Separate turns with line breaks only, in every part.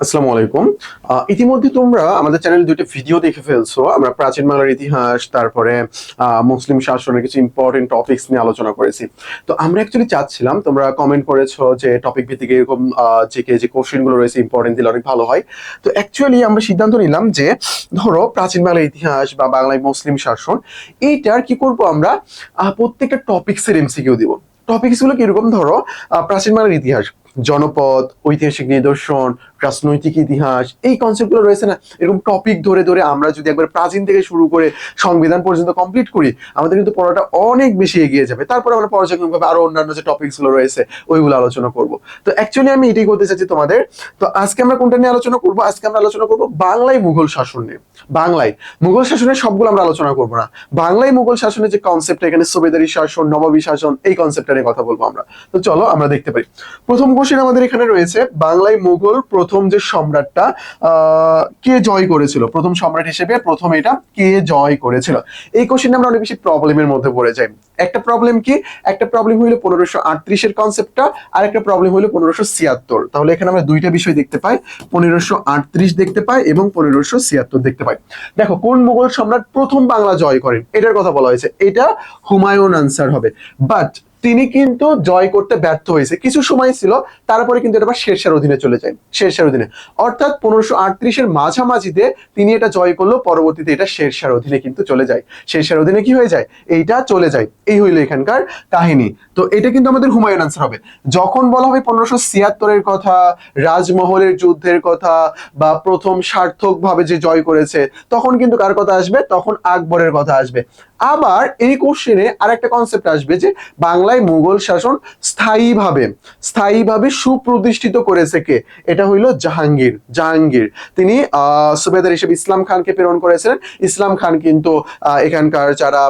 আসসালামু আলাইকুম। ইতিমধ্যে তোমরা আমাদের চ্যানেলে দুইটা ভিডিও দেখে ফেলছো। আমরা প্রাচীন বাংলার ইতিহাস, তারপরে মুসলিম শাসনের কিছু ইম্পর্টেন্ট টপিকস নিয়ে আলোচনা করেছি। তো আমরা অ্যাকচুয়ালি চাচ্ছিলাম, তোমরা কমেন্ট করেছো যে টপিক ভিত্তিক এরকম যে কোশ্চেন গুলো রয়েছে ইম্পর্টেন্ট দিলে অনেক ভালো হয়। তো অ্যাকচুয়ালি আমরা সিদ্ধান্ত নিলাম যে ধরো প্রাচীন বাংলার ইতিহাস বা বাংলায় মুসলিম শাসন, এইটার কি করব আমরা, প্রত্যেকটা টপিক্সের এমসিকিউ দিব। টপিকস গুলো কিরকম, ধরো প্রাচীন বাংলার ইতিহাস, জনপদ, ঐতিহাসিক নিদর্শন, রাজনৈতিক ইতিহাস, এই কনসেপ্টগুলো রয়েছে না, এরকম টপিক ধরে ধরে আমরা যদি একবার প্রাচীন থেকে শুরু করে সংবিধান পর্যন্ত কমপ্লিট করি, আমাদের কিন্তু পড়াটা অনেক বেশি এগিয়ে যাবে। তারপরে আমরা পর্যায়ক্রমিকভাবে আরো অন্যান্য যে টপিকস গুলো রয়েছে ওইগুলো আলোচনা করব। তো অ্যাকচুয়ালি আমি এটাই করতে চাচ্ছি তোমাদের। তো আজকে আমরা কোনটা নিয়ে আলোচনা করব? আজকে আমরা আলোচনা করব বাংলায় মুঘল শাসন নিয়ে। বাংলায় মুঘল শাসনের সবগুলো আমরা আলোচনা করব না, বাংলায় মুঘল শাসনের যে কনসেপ্ট, এখানে সুবেদারি শাসন, নবাবী শাসন, এই কনসেপ্টটা নিয়ে কথা বলবো আমরা। তো চলো আমরা দেখতে পারি। প্রথম কোশ্চেন আমাদের এখানে রয়েছে, বাংলায় মুঘল প্রথম যে সম্রাটটা কে জয় করেছিল, প্রথম সম্রাট হিসেবে প্রথম এটা কে জয় করেছিল। এই কোশ্চেনটা আমরা অনেক বেশি প্রবলেমের মধ্যে পড়ে যাই। একটা প্রবলেম কি, একটা প্রবলেম হইলো 1538-এর কনসেপ্টটা, আর একটা প্রবলেম হইলো 1576। তাহলে এখানে আমরা দুইটা বিষয় দেখতে পাই, 1538 দেখতে পাই এবং 1576 দেখতে পাই। দেখো কোন মুঘল সম্রাট প্রথম বাংলা জয় করেন এটার কথা বলা হয়েছে, এটা হুমায়ুন আনসার হবে। বাট তিনি কিন্তু জয় করতে ব্যর্থ হয়েছে, কিছু সময় ছিল, তারপরে কিন্তু এটা আবার শেরশাহর অধীনে চলে যায়, শেরশাহর অধীনে। অর্থাৎ 1538-এর মাঝামাঝিতে তিনি এটা জয় করলো, পরবর্তীতে এটা শেরশাহর অধীনে কিন্তু চলে যায়। শেরশাহর অধীনে কি হয়ে যায়, এইটা চলে যায়। এই হইলো এখানকার কাহিনী। তো এটা কিন্তু আমাদের হুমায়ুন আনসার হবে। যখন বলা হবে 1576-এর কথা, রাজমহলের যুদ্ধের কথা, বা প্রথম সার্থক ভাবে যে জয় করেছে, তখন কিন্তু কার কথা আসবে, তখন আকবরের কথা আসবে। আবার এই কোশ্চেনে আরেকটা কনসেপ্ট আসবে যে বাংলায় মুঘল শাসন স্থায়ীভাবে স্থায়ীভাবে সুপ্রতিষ্ঠিত করেছে কে, এটা হইলো জাহাঙ্গীর। জাহাঙ্গীর তিনি সুবেদার হিসেবে ইসলাম খানকে প্রেরণ করেছিলেন। ইসলাম খান কিন্তু এখানকার যারা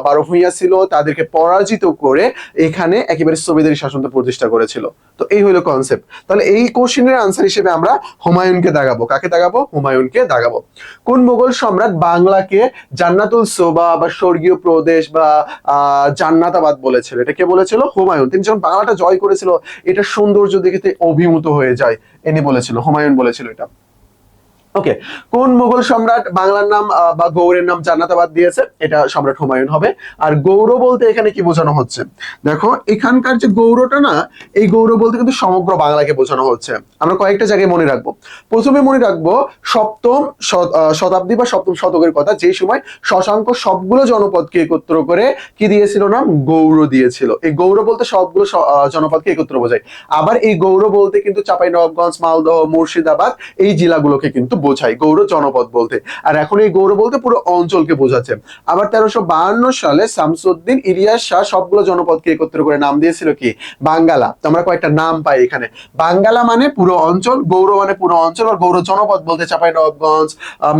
বারো ভূঁইয়া ছিল তাদেরকে পরাজিত করে এখানে একেবারে সুবেদারি শাসনটা প্রতিষ্ঠা করেছিল। তো এই হইলো কনসেপ্ট। তাহলে এই কোশ্চেনের আনসার হিসেবে আমরা হুমায়ুনকে দাগাবো। কাকে দাগাবো? হুমায়ুনকে দাগাবো। কোন মুঘল সম্রাট বাংলাকে জান্নাতুল সোবা বা স্বর্গীয় প্রদেশ বা জান্নাতাবাদ বলেছিল? এটা কে বলেছিল? হুমায়ুন। তিনি যখন বাংলাটা জয় করেছিল, এটা সৌন্দর্য দেখে অভিভূত হয়ে যায়, এনে বলেছিল, হুমায়ুন বলেছিল এটা। ওকে, কোন মুঘল সম্রাট বাংলার নাম বা গৌড়ের নাম জান্নাতাবাদ দিয়েছে? এটা সম্রাট হুমায়ুন হবে। আর গৌড় বলতে এখানে কি বোঝানো হচ্ছে? দেখো এখানকার যে গৌড়টা না, এই গৌড় বলতে কিন্তু সমগ্র বাংলাকে বোঝানো হচ্ছে। আমরা কয়েকটা জায়গায় মনে রাখবো। প্রথমে মনে রাখবো সপ্তম শতাব্দী বা সপ্তম শতকের কথা, যে সময় শশাঙ্ক সবগুলো জনপদকে একত্র করে কি দিয়েছিল নাম? গৌড় দিয়েছিল। এই গৌড় বলতে সবগুলো জনপদকে একত্র বোঝায়। আবার এই গৌড় বলতে কিন্তু চাঁপাইনবাবগঞ্জ, মালদহ, মুর্শিদাবাদ, এই জেলাগুলোকে কিন্তু বোঝায় গৌড় জনপদ বলতে। আর এখন এই গৌড় বলতে পুরো অঞ্চলকে বোঝাচ্ছে। আবার 1352 সালে শামসুদ্দিন ইলিয়াস শাহ সবগুলো জনপদকে একত্র করে নাম দিয়েছিল কি? বাঙ্গালা। তো আমরা কয়েকটা নাম পাই এখানে। বাঙ্গালা মানে পুরো অঞ্চল, গৌড় মানে পুরো অঞ্চল, আর গৌড় জনপদ বলতে চাঁপাইনবাবগঞ্জ,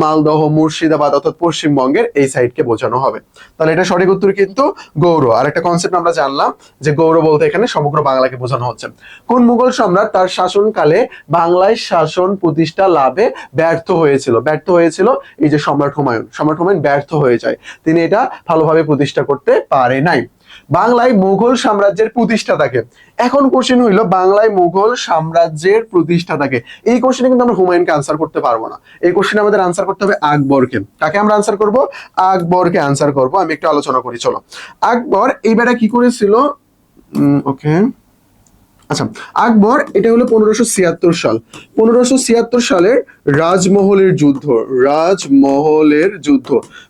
মালদহ, মুর্শিদাবাদ অর্থাৎ পশ্চিমবঙ্গের এই সাইডকে বোঝানো হবে। তাহলে এটা সঠিক উত্তর কিন্তু গৌড়। আর একটা কনসেপ্ট আমরা জানলাম যে গৌড় বলতে এখানে সমগ্র বাংলাকে বোঝানো হচ্ছে। কোন মুঘল সম্রাট তার শাসনকালে বাংলায় শাসন প্রতিষ্ঠা লাভে ব্যর্থ হয়েছিল? ব্যর্থ হয়েছিল এই যে সম্রাট হুমায়ুন। সম্রাট হুমায়ুন ব্যর্থ হয়ে যায়, তিনি এটা ভালোভাবে প্রতিষ্ঠা করতে পারে নাই। বাংলায় মুঘল সাম্রাজ্যের প্রতিষ্ঠাতাকে। এখন কোশ্চেন হইলো বাংলায় মুঘল সাম্রাজ্যের প্রতিষ্ঠাতাকে। এই কোশ্চেনে কিন্তু আমরা হুমায়ুনকে আনসার করতে পারবো না। এই কোশ্চেনে আমাদের আনসার করতে হবে আকবরকে। কাকে আমরা আনসার করব? আকবরকে আনসার করব। আমি একটু আলোচনা করি, চলো। আকবর এইবারে কি করেছিল? ওকে, আচ্ছা, আকবর এটা হলো 1576 সাল। 1576 সালের রাজমহলের যুদ্ধ। রাজমহলের যুদ্ধ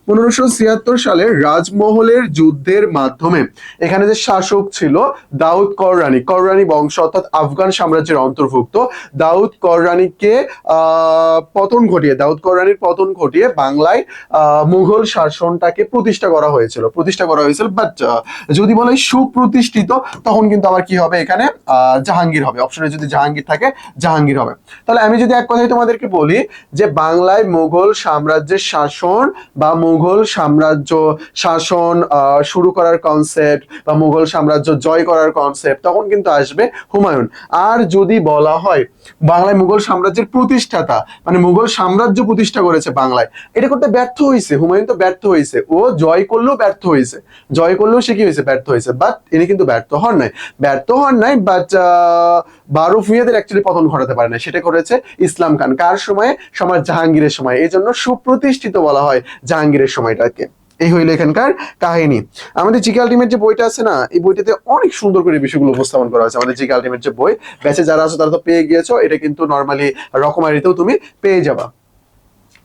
1576 সালের রাজমহলের যুদ্ধের মাধ্যমে এখানে যে শাসক ছিল দাউদ কররানী, কররানী বংশ অর্থাৎ আফগান সাম্রাজ্যের অন্তর্ভুক্ত, দাউদ কররানীকে পতন ঘটিয়ে, দাউদ কররানীর পতন ঘটিয়ে বাংলায় মুঘল শাসনটাকে প্রতিষ্ঠা করা হয়েছিল। প্রতিষ্ঠা করা হয়েছিল, বাট যদি বলে সুপ্রতিষ্ঠিত, তখন কিন্তু আবার কি হবে এখানে? জাহাঙ্গীর হবে। অপশনে যদি জাহাঙ্গীর থাকে, জাহাঙ্গীর হবে। তাহলে আমি যদি এক কথায় তোমাদেরকে বলি যে বাংলায় মুঘল সাম্রাজ্যের শাসন বা মুঘল সাম্রাজ্য শাসন শুরু করার কনসেপ্ট বা মুঘল সাম্রাজ্য জয় করার কনসেপ্ট, তখন কিন্তু আসবে হুমায়ুন। আর যদি বলা হয় বাংলায় মুঘল সাম্রাজ্যের প্রতিষ্ঠাতা, মানে মুঘল সাম্রাজ্য প্রতিষ্ঠা করেছে বাংলায়, এটা করতে ব্যর্থ হয়েছে হুমায়ুন। তো ব্যর্থ হয়েছে, ও জয় করলেও ব্যর্থ হয়েছে, জয় করলেও সে কি হয়েছে? ব্যর্থ হয়েছে। বাট ইনি কিন্তু ব্যর্থ হন নাই, ব্যর্থ হন নাই, বাট বারো ভূঁইয়াদের অ্যাকচুয়ালি পতন ঘটাতে পারে না, সেটা করেছে ইসলাম খান। কার সময়ে? সম্রাট জাহাঙ্গীরের সময়। এই জন্য সুপ্রতিষ্ঠিত বলা হয় জাহাঙ্গীরের সময়টাকে। এই হইলো এখানকার কাহিনী। আমাদের জিকে আলটিমেট যে বইটা আছে না, এই বইটাতে অনেক সুন্দর করে বিষয়গুলো উপস্থাপন করা হয়েছে। আমাদের জিকে আলটিমেট যে বই, ব্যাচে যারা আছে তারা তো পেয়ে গিয়েছো, এটা কিন্তু নর্মালি রকমারিতেও তুমি পেয়ে যাবা।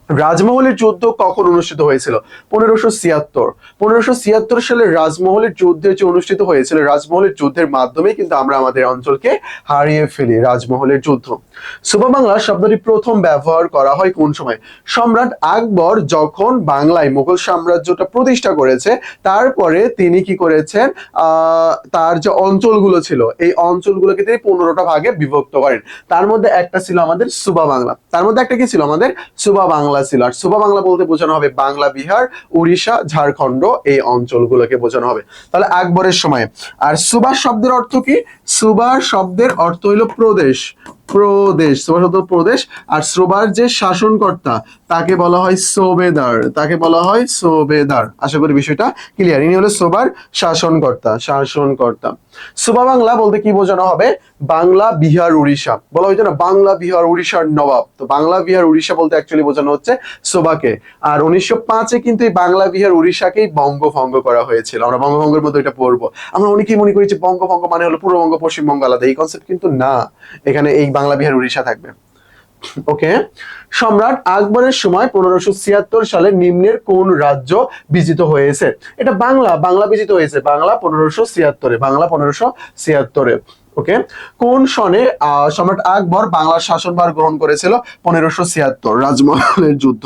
রাজমহলের যুদ্ধ কখন অনুষ্ঠিত হয়েছিল? 1576। 1576 সালে রাজমহলের যুদ্ধ যে অনুষ্ঠিত হয়েছিল, রাজমহলের যুদ্ধের মাধ্যমে কিন্তু আমরা আমাদের অঞ্চলকে হারিয়ে ফেলি। রাজমহলের যুদ্ধ। সুবা বাংলা শব্দটি প্রথম ব্যবহার করা হয় কোন সময়? সম্রাট আকবর যখন বাংলায় মুঘল সাম্রাজ্যটা প্রতিষ্ঠা করেছে, তারপরে তিনি কি করেছেন, তার যে অঞ্চলগুলো ছিল, এই অঞ্চলগুলোকে তিনি 15টা ভাগে বিভক্ত করেন। তার মধ্যে একটা ছিল আমাদের সুবা বাংলা। তার মধ্যে একটা কি ছিল? আমাদের সুবা বাংলা ছিল। আর সুবা বাংলা বলতে বোঝানো হবে বাংলা, বিহার, উড়িষ্যা, ঝাড়খণ্ড, এই অঞ্চলগুলোকে বোঝানো হবে। তাহলে আকবরের সময়। আর সুবা শব্দের অর্থ কি? সুবা শব্দের অর্থ হইল প্রদেশ। প্রদেশ, সুবা শব্দ প্রদেশ। আর সুবার যে শাসনকর্তা তাকে বলা হয় সুবেদার। তাকে বলা হয় সুবেদার। আশা করি বিষয়টা ক্লিয়ার। ইনি হলো সুবার শাসনকর্তা। শাসনকর্তা। সুবা বাংলা বলতে কি বোঝানো হবে? বাংলা, বিহার, উড়িষ্যা। বলা হয়েছে না বাংলা, বিহার, উড়িষ্যার নবাব। তো বাংলা, বিহার, উড়িষ্যা বলতে অ্যাকচুয়ালি বোঝানো হচ্ছে সুবাকে। আর 1905-এ কিন্তু এই বাংলা, বিহার, উড়িষ্যাকেই বঙ্গভঙ্গ করা হয়েছিল। আমরা বঙ্গভঙ্গের মধ্যে এটা পড়বো। আমরা অনেকেই মনে করি যে বঙ্গভঙ্গ মানে হলো পূর্ববঙ্গ, পশ্চিমবঙ্গ আলাদা। এই কনসেপ্ট কিন্তু না, এখানে এই বাংলা, বিহার, উড়িষ্যা থাকবে। ওকে। সম্রাট আকবরের সময় 1576 সালে নিম্নের কোন রাজ্য বিজিত হয়েছে? এটা বাংলা। বাংলা বিজিত হয়েছে। বাংলা 1576-এ। বাংলা 1576-এ। ওকে। কোন সনে সম্রাট আকবর বাংলার শাসনভার গ্রহণ করেছিল? 1576। রাজমহলের যুদ্ধ।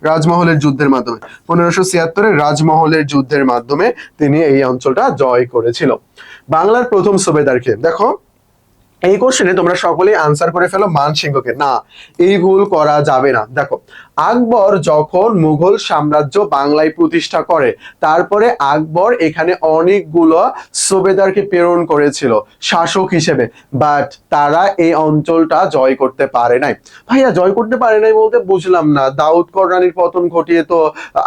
রাজমহলের যুদ্ধের মাধ্যমে। 1576-এ রাজমহলের যুদ্ধের মাধ্যমে তিনি এই অঞ্চলটা জয় করেছিল। বাংলার প্রথম সুবেদারকে দেখো, এই কোশ্চেনে তোমরা সকলেই আনসার করে ফেলো মানসিংহকে। না, এই ভুল করা যাবে না। দেখো, আকবর যখন মুঘল সাম্রাজ্য বাংলায় প্রতিষ্ঠা করে, তারপরে আকবর এখানে অনেকগুলো সুবেদারকে প্রেরণ করেছিল শাসক হিসেবে, বাট তারা এই অঞ্চলটা জয় করতে পারে নাই। ভাইয়া জয় করতে পারে নাই বলতে বুঝলাম না। দাউদ কররানীর পতন ঘটিয়ে তো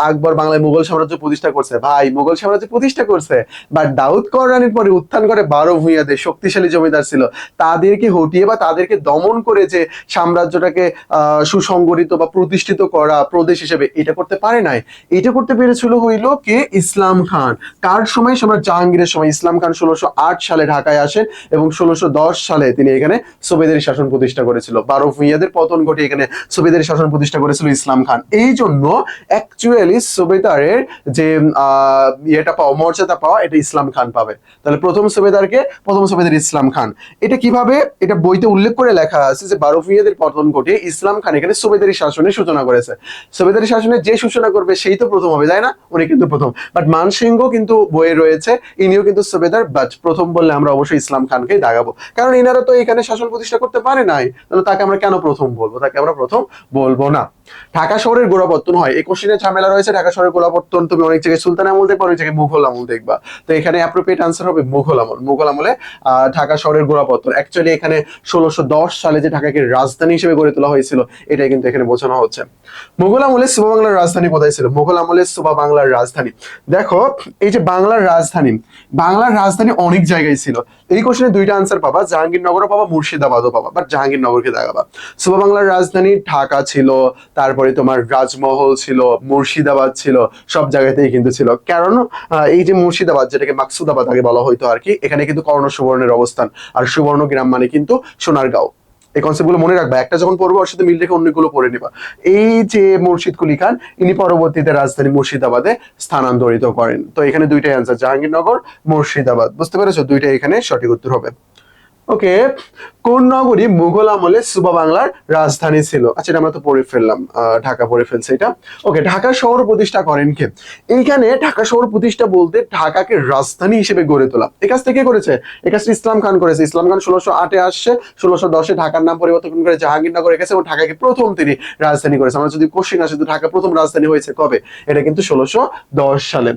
আকবর বাংলায় মুঘল সাম্রাজ্য প্রতিষ্ঠা করছে। ভাই মুঘল সাম্রাজ্য প্রতিষ্ঠা করছে, বাট দাউদ কররানীর পরে উত্থান করে 12 ভূঁইয়াদের শক্তিশালী জমিদার ছিল, তাদেরকে হটিয়ে বা তাদেরকে দমন করে যে সাম্রাজ্যটাকে সুসংগঠিত বা প্রতিষ্ঠিত করা প্রদেশ হিসেবে, এটা করতে পারে নাই। এটা করতে পেরেছিল হইল কে? ইসলাম খান। কার সময়? সম্রাট জাহাঙ্গীরের সময়। ইসলাম খান 1608 সালে ঢাকায় আসেন এবং 1610 সালে তিনি এখানে সুবেদারি শাসন প্রতিষ্ঠা করেছিল। 12 ভূঁইয়াদের পতন ঘটিয়ে এখানে সুবেদারি শাসন প্রতিষ্ঠা করেছিল ইসলাম খান। এই জন্য অ্যাকচুয়ালি সুবেদারের যে ইয়েটা পাওয়া, মর্যাদা পাওয়া, এটা ইসলাম খান পাবে। তাহলে প্রথম সুবেদারকে? প্রথম সুবেদার ইসলাম খান। এটা কিভাবে? এটা বইতে উল্লেখ করে লেখা আছে যে 12 ভূঁইয়াদের পতন ঘটিয়ে ইসলাম খান এখানে সুবেদারি শাসনের সূচনা করেছে। সুবেদারি শাসনের যে সূচনা করবে সেই তো প্রথম হবে, তাই না? উনি কিন্তু প্রথম। বাট মানসিংহ কিন্তু বইয়ে রয়েছে, ইনিও কিন্তু সুবেদার, বাট প্রথম বললে আমরা অবশ্যই ইসলাম খানকেই দাগাবো, কারণ ইনারা তো এখানে শাসন প্রতিষ্ঠা করতে পারে নাই। তাহলে তাকে আমরা কেন প্রথম বলবো? তাকে আমরা প্রথম বলবো না। ঢাকা শহরের গোড়াপত্তন হয়, এই কোশ্চেনে ঝামেলা রয়েছে। ঢাকা শহরের গোড়াপত্তন তুমি অনেক জায়গায় সুলতান আমল দেখবা, অনেক জায়গায় মুঘল আমল দেখবা। তো এখানে অ্যাপ্রোপ্রিয়েট আনসার হবে মুঘল আমল। মুঘল আমলে ঢাকা শহরের গোড়াপত্তন। অ্যাকচুয়ালি এখানে 1610 সালে যে ঢাকাকে রাজধানী হিসেবে গড়ে তোলা হয়েছিল, এটাই কিন্তু এখানে বোঝানো হচ্ছে। মুঘল আমলে সুবা বাংলার রাজধানী কোথায় ছিল? মুঘল আমলে সুবা বাংলার রাজধানী, দেখো এই যে বাংলার রাজধানী, বাংলার রাজধানী অনেক জায়গায় ছিল। এই কোশ্চেনে দুইটা আনসার পাবা, জাহাঙ্গীরনগরও পাবা, মুর্শিদাবাদও পাবা, বাট জাহাঙ্গীরনগরকে দাগাবা। সুবা বাংলার রাজধানী ঢাকা ছিল, তারপরে তোমার রাজমহল ছিল, মুর্শিদাবাদ ছিল, সব জায়গাতেই কিন্তু ছিল। কারণ এই যে মুর্শিদাবাদ, যেটাকে মাকসুদাবাদ আগে বলা হইতো আর কি, এখানে কিন্তু কর্ণ সুবর্ণের অবস্থান। আর সুবর্ণ গ্রাম মানে কিন্তু সোনারগাঁও। এই কনসেপ্ট গুলো মনে রাখবা, একটা যখন পড়বো ওর সাথে মিল রেখে অন্যগুলো পড়ে নিবা। এই যে মুর্শিদ কুলি খান, ইনি পরবর্তীতে রাজধানী মুর্শিদাবাদে স্থানান্তরিত করেন। তো এখানে দুইটাই আনসার, জাহাঙ্গীরনগর, মুর্শিদাবাদ। বুঝতে পেরেছো? দুইটাই এখানে সঠিক উত্তর হবে। ওকে। কোন নগরী মুঘল আমলে সুবা বাংলার রাজধানী ছিল? আচ্ছা, এটা আমরা তো পড়ে ফেললাম, ঢাকা পড়ে ফেলছে এটা। ওকে, ঢাকা শহর প্রতিষ্ঠা করেন কে? এইখানে ঢাকা শহর প্রতিষ্ঠা বলতে ঢাকাকে রাজধানী হিসেবে গড়ে তোলা, এই কাজ থেকে করেছে। এই কাজটা ইসলাম খান করেছে। ইসলাম খান 1608-এ আসছে, 1610-এ ঢাকার নাম পরিবর্তন করে জাহাঙ্গীরনগর রেখেছে এবং ঢাকাকে প্রথম তিনি রাজধানী করেছে। আমরা যদি কোশ্চেন আসে তো ঢাকা প্রথম রাজধানী হয়েছে কবে, এটা কিন্তু 1610 সালে।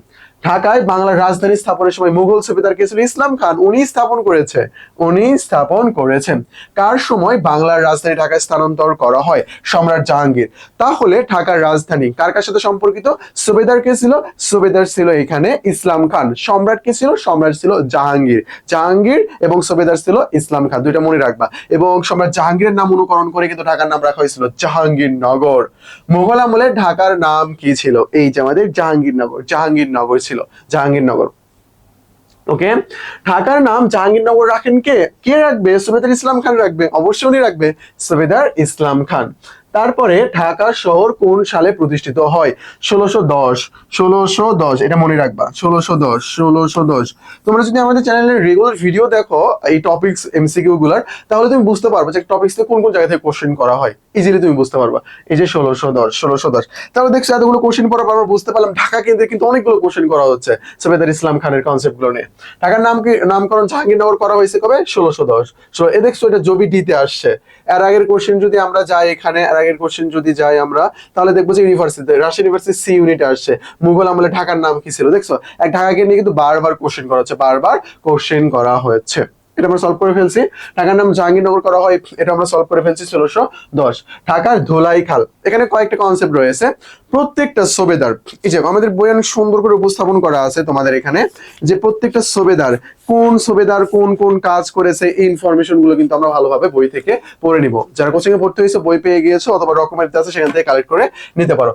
ঢাকায় বাংলার রাজধানী স্থাপনের সময় মুঘল সুবেদার কে ছিল? ইসলাম খান। উনি স্থাপন করেছে, উনি স্থাপন করেছেন। কার সময় বাংলার রাজধানী ঢাকায় স্থানান্তর করা হয়? সম্রাট জাহাঙ্গীর। তাহলে ঢাকার রাজধানী কার কার সাথে সম্পর্কিত? সুবেদার কে ছিল? সুবেদার ছিল এখানে ইসলাম খান। সম্রাট কে ছিল? সম্রাট ছিল জাহাঙ্গীর। জাহাঙ্গীর এবং সুবেদার ছিল ইসলাম খান, দুইটা মনে রাখবা। এবং সম্রাট জাহাঙ্গীরের নাম অনুকরণ করে কিন্তু ঢাকার নাম রাখা হয়েছিল জাহাঙ্গীরনগর। মুঘল আমলে ঢাকার নাম কি ছিল? এই যে আমাদের জাহাঙ্গীরনগর, জাহাঙ্গীরনগর ছিল, জাহাঙ্গীরনগর। ওকে, ঢাকার নাম জাহাঙ্গীরনগর রাখেন কে? কে রাখবে? সুবেদার ইসলাম খান রাখবে, অবশ্যই উনি রাখবে, সুবেদার ইসলাম খান। তারপরে ঢাকা শহর কোন সালে প্রতিষ্ঠিত হয়? 1610। 1610 এটা মনে রাখবা, 1610, 1610। তোমরা যদি আমাদের চ্যানেলের রেগুলার ভিডিও দেখো এই টপিকস এমসিকিউ গুলার, তাহলে তুমি বুঝতে পারবে যে টপিকস কোন কোন জায়গা থেকে কোশ্চেন করা হয়, ইজিলি তুমি বুঝতে পারবা। এই যে 1610, 1610, তাহলে দেখছো এতগুলো কোশ্চেন পড়ার পর আমরা বুঝতে পারলাম ঢাকা কেন্দ্রে কিন্তু অনেকগুলো কোশ্চেন করা হচ্ছে সুবেদার ইসলাম খানের কনসেপ্ট গুলো নিয়ে। ঢাকার নামকরণ জাহাঙ্গীরনগর করা হয়েছে কবে? 1610। এ দেখছো এটা জবি ডিতে আসছে। এর আগের কোশ্চেন যদি আমরা যাই এখানে, এর আগের কোশ্চেন যদি যাই আমরা, তাহলে দেখবো যে ইউনিভার্সিটি, রাজশাহী ইউনিভার্সিটি সি ইউনিটে আসছে মুঘল আমলে ঢাকার নাম কি ছিল। দেখছো এক ঢাকাকে নিয়ে কিন্তু বারবার কোশ্চেন করা হচ্ছে, বারবার কোশ্চেন করা হয়েছে। এটা আমরা সলভ করে ফেলছি। ঢাকার নাম জাহাঙ্গীরনগর করা হয়, এটা আমরা সলভ করে ফেলছি 1610। ঢাকার ধোলাই খাল, এখানে কয়েকটা কনসেপ্ট রয়েছে। প্রত্যেকটা সুবেদার, এই যে আমাদের বই অনেক সুন্দর করে উপস্থাপন করা আছে তোমাদের এখানে, যে প্রত্যেকটা সুবেদার কোন সুবেদার কোন কোন কাজ করেছে, এই ইনফরমেশন গুলো কিন্তু আমরা ভালোভাবে বই থেকে পড়ে নিব। যারা কোচিং এ ভর্তি হয়েছে বই পেয়ে গিয়েছো অথবা ডকুমেন্ট আছে সেখান থেকে কালেক্ট করে নিতে পারো।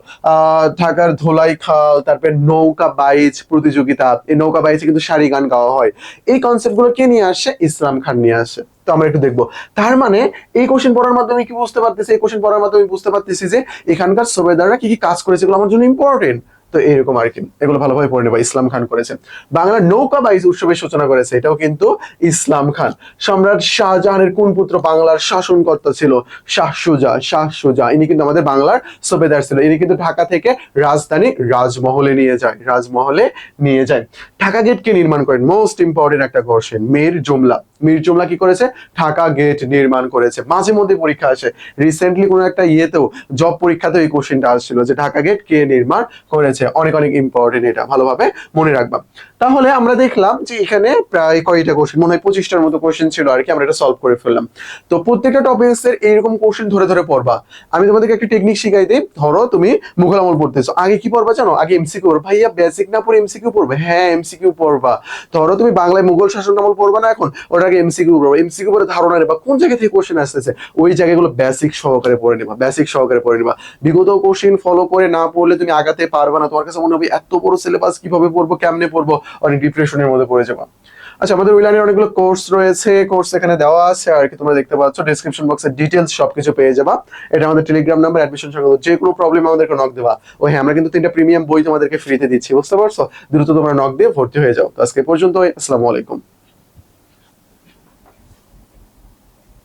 ঢাকার ধোলাই খাল, তারপরে নৌকা বাইচ প্রতিযোগিতা, এই নৌকা বাইচে কিন্তু সারি গান গাওয়া হয়। এই কনসেপ্ট গুলো কে নিয়ে আসে? ইসলাম খান নিয়ে আসে। তো আমরা একটু দেখবো। তার মানে এই কোশ্চেন পড়ার মাধ্যমে কি বুঝতে পারতেছি? এই কোশ্চেন পড়ার মাধ্যমে বুঝতে পারতেছি যে এখানকার সুবেদাররা কি কি কাজ করেছে, এগুলো আমার জন্য ইম্পর্টেন্ট। তো এরকম আর কি, এগুলো ভালোভাবে পড়ে নেবা। ইসলাম খান করেছে। বাংলার নৌকা বাইচ উৎসবের সূচনা করেছে, এটাও কিন্তু ইসলাম খান। সম্রাট শাহজাহানের কোন পুত্র বাংলার শাসনকর্তা ছিল? শাহ সুজা। শাহ সুজা ইনি কিন্তু আমাদের বাংলার সুবেদার ছিল। ইনি কিন্তু ঢাকা থেকে রাজধানী রাজমহলে নিয়ে যায়, রাজমহলে নিয়ে যায়। ঢাকা গেট কে নির্মাণ করেন? মোস্ট ইম্পর্টেন্ট একটা কোশ্চেন। মীর জুমলা। মীর জুমলা কি করেছে? ঢাকা গেট নির্মাণ করেছে। মাঝে মধ্যে পরীক্ষা আসে, রিসেন্টলি কোনো একটা ইয়েতেও জব পরীক্ষাতেও এই কোশ্চেনটা আসছিল যে ঢাকা গেট কে নির্মাণ করেছে। অনেক অনেক ইম্পর্টেন্ট, এটা ভালোভাবে মনে রাখবা। তাহলে আমরা দেখলাম যে এখানে প্রায় কয়টা কোশ্চেন, মনে হয় 25টার মতো কোশ্চেন ছিল আর কি, আমরা এটা সলভ করে ফেললাম। তো প্রত্যেকটা টপিকস এর এরকম কোশ্চেন ধরে ধরে পড়বা। আমি তোমাদেরকে একটা টেকনিক শিখাই দিই। ধরো তুমি মুঘল আমল পড়তেছো, আগে কি পড়বা জানো? আগে এমসিকিউ পড়বা। ভাইয়া বেসিক না পড়ে এমসিকিউ পড়বে? হ্যাঁ এমসিকিউ পড়বা। ধরো তুমি বাংলায় মুঘল শাসন আমল পড়বা না এখন, ওটা আগে এমসিকিউ পড়বা। এমসিকিউ পড়ে ধারণা নেবা কোন জায়গা থেকে কোশ্চেন আসতেছে, ওই জায়গাগুলো বেসিক সহকারে পড়ে নেবা, বেসিক সহকারে পড়ে নেবা। বিগত কোশ্চেন ফলো করে না পড়লে তুমি আগাতে পারবে না। তোমার কাছে মনে হবে এত বড় সিলেবাস কিভাবে পড়বো, কেমনে পড়বো, অনেক ডিপ্রেশনের মধ্যে পড়ে যাবা। আচ্ছা, আমাদের ওই লাইনের অনেকগুলো কোর্স রয়েছে, কোর্স এখানে দেওয়া আছে আর কি, তোমরা দেখতে পাচ্ছ ডেসক্রিপশন বক্সে ডিটেলস সবকিছু পেয়ে যাবা। এটা আমাদের টেলিগ্রাম নাম্বার, অ্যাডমিশন সংক্রান্ত যে কোনো প্রবলেম আমাদেরকে নক দেবা। ও হ্যাঁ, আমরা কিন্তু 3টা প্রিমিয়াম বই তোমাদেরকে ফ্রিতে দিচ্ছি, বুঝতে পারছো? দ্রুত তোমরা নক দিয়ে ভর্তি হয়ে যাও। তো আজকে পর্যন্ত, আসসালামু আলাইকুম।